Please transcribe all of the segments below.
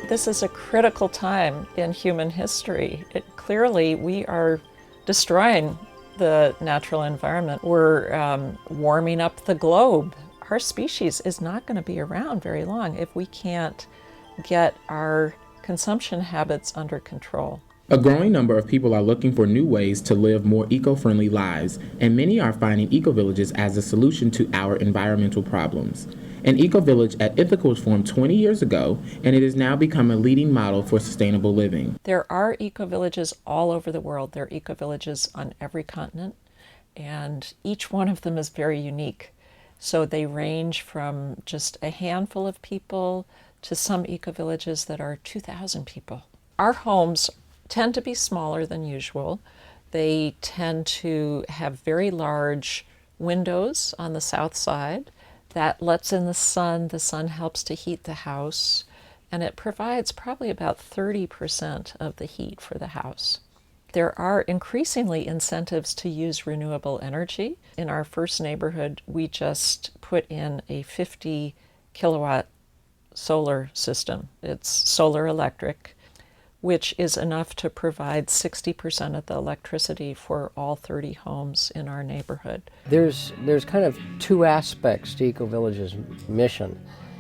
This is a critical time in human history. Clearly, we are destroying the natural environment. We're warming up the globe. Our species is not going to be around very long if we can't get our consumption habits under control. A growing number of people are looking for new ways to live more eco-friendly lives, and many are finding ecovillages as a solution to our environmental problems. An ecovillage at Ithaca was formed 20 years ago, and it has now become a leading model for sustainable living. There are ecovillages all over the world. There are ecovillages on every continent, and each one of them is very unique. So they range from just a handful of people to some ecovillages that are 2,000 people. Our homes tend to be smaller than usual. They tend to have very large windows on the south side. That lets in the sun. The sun helps to heat the house, and it provides probably about 30% of the heat for the house. There are increasingly incentives to use renewable energy. In our first neighborhood, we just put in a 50 kilowatt solar system. It's solar electric, which is enough to provide 60% of the electricity for all 30 homes in our neighborhood. There's kind of two aspects to Ecovillage's mission,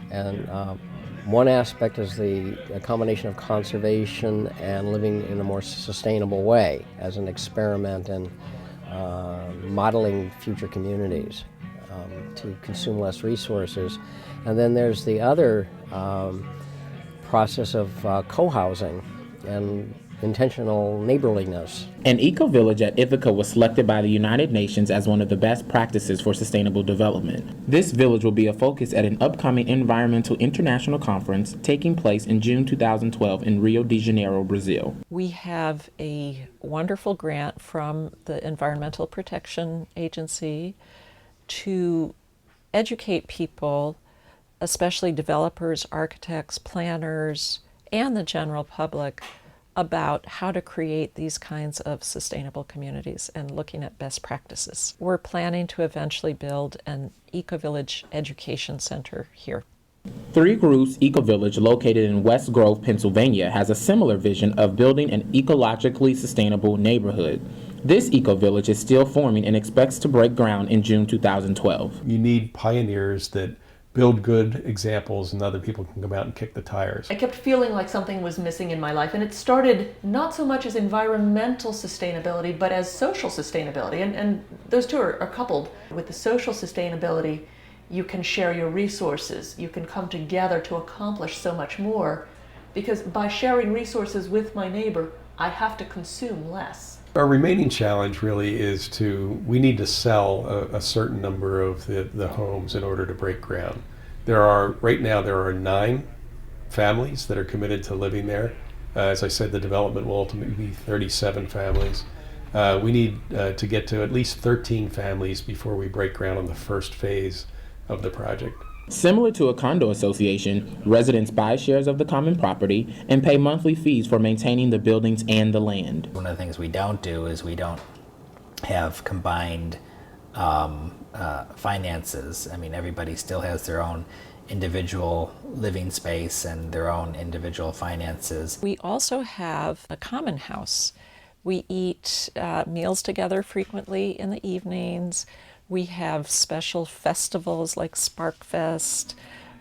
and one aspect is a combination of conservation and living in a more sustainable way as an experiment in modeling future communities to consume less resources. And then there's the other process of co-housing and intentional neighborliness. An eco-village at Ithaca was selected by the United Nations as one of the best practices for sustainable development. This village will be a focus at an upcoming Environmental International Conference taking place in June 2012 in Rio de Janeiro, Brazil. We have a wonderful grant from the Environmental Protection Agency to educate people, especially developers, architects, planners, and the general public, about how to create these kinds of sustainable communities and looking at best practices. We're planning to eventually build an Ecovillage education center here. Three Roofs Ecovillage, located in West Grove, Pennsylvania, has a similar vision of building an ecologically sustainable neighborhood. This ecovillage is still forming and expects to break ground in June 2012. You need pioneers that build good examples and other people can come out and kick the tires. I kept feeling like something was missing in my life, and it started not so much as environmental sustainability, but as social sustainability, and those two are coupled. With the social sustainability, you can share your resources, you can come together to accomplish so much more, because by sharing resources with my neighbor, I have to consume less. Our remaining challenge really is we need to sell a certain number of the homes in order to break ground. Right now there are 9 families that are committed to living there. As I said, the development will ultimately be 37 families. We need to get to at least 13 families before we break ground on the first phase of the project. Similar to a condo association, residents buy shares of the common property and pay monthly fees for maintaining the buildings and the land. One of the things we don't do is we don't have combined finances. I mean, everybody still has their own individual living space and their own individual finances. We also have a common house. We eat meals together frequently in the evenings. We have special festivals like Spark Fest.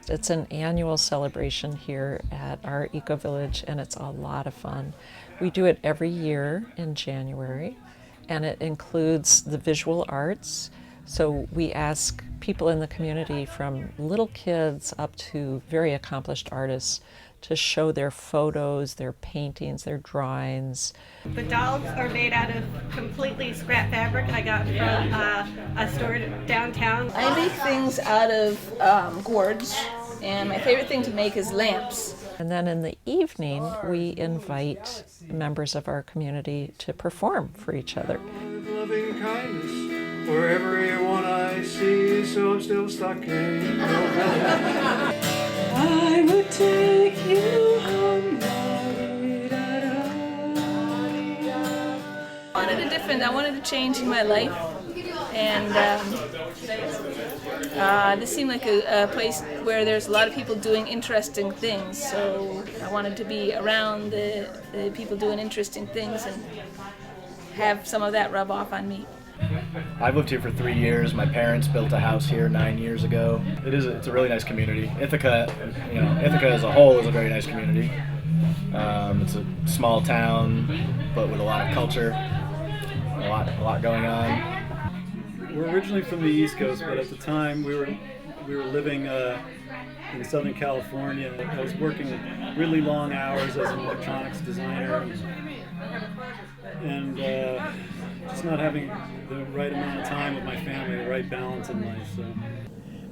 It's an annual celebration here at our Ecovillage, and it's a lot of fun. We do it every year in January, and it includes the visual arts. So we ask people in the community, from little kids up to very accomplished artists, to show their photos, their paintings, their drawings. The dolls are made out of completely scrap fabric I got from a store downtown. I make things out of gourds, and my favorite thing to make is lamps. And then in the evening, we invite members of our community to perform for each other. Loving kindness, for everyone I see, so I'm still stuck in I would take you home. I wanted to change in my life, and This seemed like a place where there's a lot of people doing interesting things, so I wanted to be around the people doing interesting things and have some of that rub off on me. I've lived here for 3 years. My parents built a house here 9 years ago. It's a really nice community. Ithaca, Ithaca as a whole is a very nice community. It's a small town, but with a lot of culture, a lot going on. We're originally from the East Coast, but at the time we were living in Southern California. I was working really long hours as an electronics designer, and just not having the right amount of time with my family, the right balance in life. So.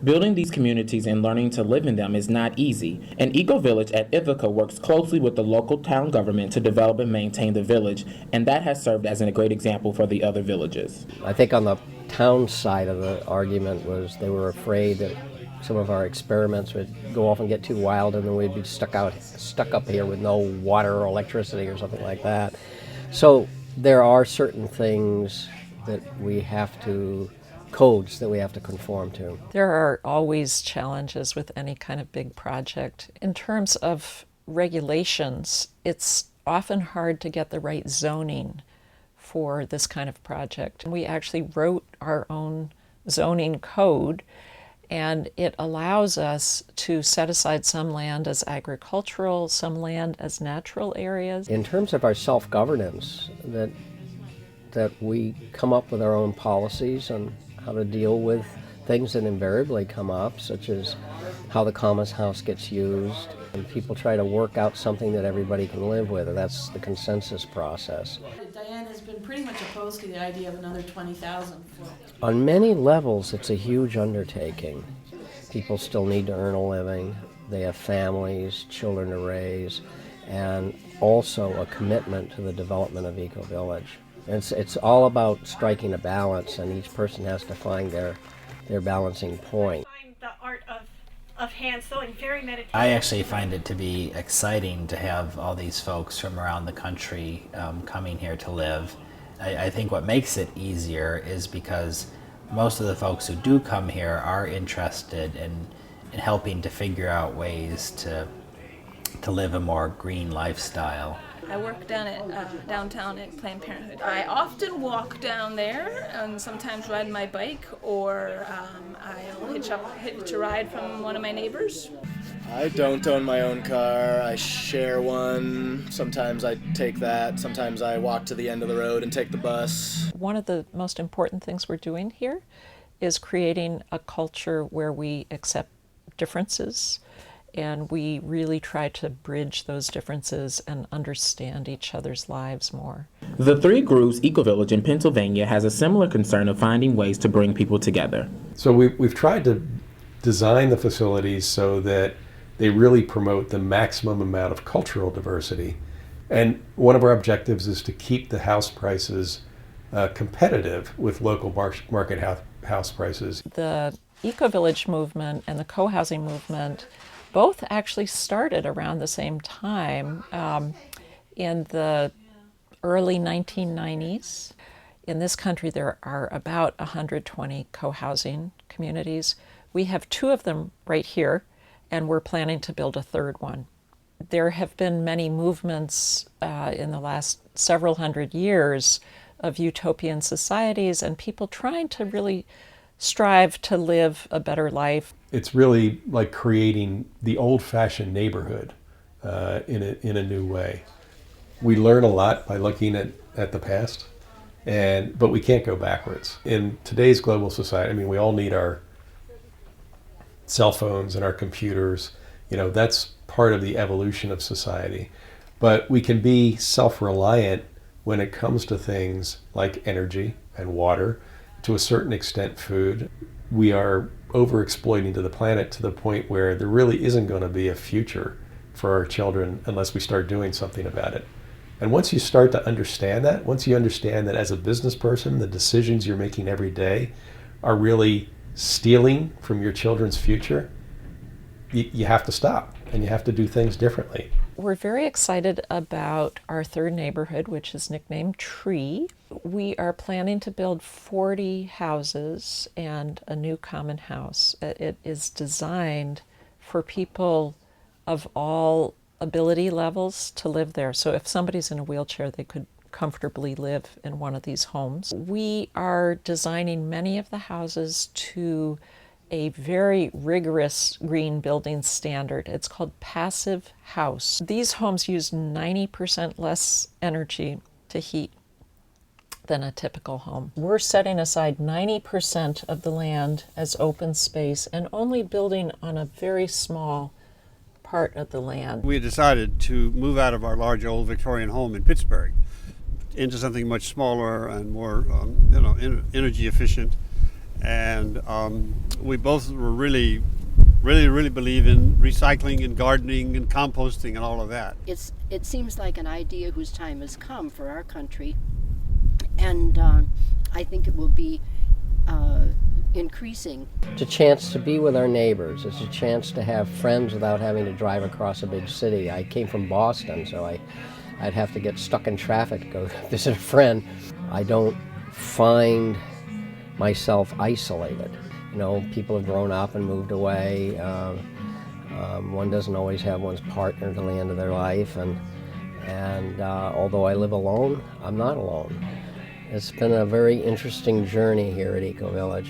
Building these communities and learning to live in them is not easy, and Ecovillage at Ithaca works closely with the local town government to develop and maintain the village, and that has served as a great example for the other villages. I think on the town side of the argument was they were afraid that some of our experiments would go off and get too wild, and then we'd be stuck up here with no water or electricity or something like that. So there are certain things that we have to codes that we have to conform to. There are always challenges with any kind of big project. In terms of regulations, it's often hard to get the right zoning for this kind of project. We actually wrote our own zoning code, and it allows us to set aside some land as agricultural, some land as natural areas. In terms of our self-governance, that we come up with our own policies on how to deal with things that invariably come up, such as how the commons house gets used, and people try to work out something that everybody can live with, and that's the consensus process. Diane has been pretty much opposed to the idea of another 20,000. On many levels, it's a huge undertaking. People still need to earn a living, they have families, children to raise, and also a commitment to the development of Ecovillage. It's all about striking a balance, and each person has to find their balancing point. The art of hand sewing very meditative. I actually find it to be exciting to have all these folks from around the country coming here to live. I think what makes it easier is because most of the folks who do come here are interested in helping to figure out ways to live a more green lifestyle. I work downtown at Planned Parenthood. I often walk down there and sometimes ride my bike, or I'll hitch a ride from one of my neighbors. I don't own my own car. I share one. Sometimes I take that. Sometimes I walk to the end of the road and take the bus. One of the most important things we're doing here is creating a culture where we accept differences, and we really try to bridge those differences and understand each other's lives more. The 3 Grooves Ecovillage in Pennsylvania has a similar concern of finding ways to bring people together. So we've tried to design the facilities so that they really promote the maximum amount of cultural diversity. And one of our objectives is to keep the house prices competitive with local market house prices. The Ecovillage movement and the co-housing movement both actually started around the same time in the early 1990s. In this country, there are about 120 co-housing communities. We have 2 of them right here, and we're planning to build a 3rd one. There have been many movements in the last several hundred years of utopian societies and people trying to really strive to live a better life. It's really like creating the old-fashioned neighborhood in a new way. We learn a lot by looking at the past, but we can't go backwards. In today's global society, I mean, we all need our cell phones and our computers. That's part of the evolution of society. But we can be self-reliant when it comes to things like energy and water, to a certain extent food. We are overexploiting to the planet to the point where there really isn't going to be a future for our children unless we start doing something about it. And once you start to understand that, once you understand that as a business person, the decisions you're making every day are really stealing from your children's future, you have to stop and you have to do things differently. We're very excited about our third neighborhood, which is nicknamed Tree. We are planning to build 40 houses and a new common house. It is designed for people of all ability levels to live there. So if somebody's in a wheelchair, they could comfortably live in one of these homes. We are designing many of the houses to a very rigorous green building standard. It's called Passive House. These homes use 90% less energy to heat than a typical home. We're setting aside 90% of the land as open space and only building on a very small part of the land. We decided to move out of our large old Victorian home in Pittsburgh into something much smaller and more energy efficient. And we both were really believe in recycling and gardening and composting and all of that. It seems like an idea whose time has come for our country, and I think it will be increasing. It's a chance to be with our neighbors. It's a chance to have friends without having to drive across a big city. I came from Boston, so I'd have to get stuck in traffic to go visit a friend. I don't find myself isolated. You know, people have grown up and moved away. One doesn't always have one's partner till the end of their life, and although I live alone, I'm not alone. It's been a very interesting journey here at Ecovillage.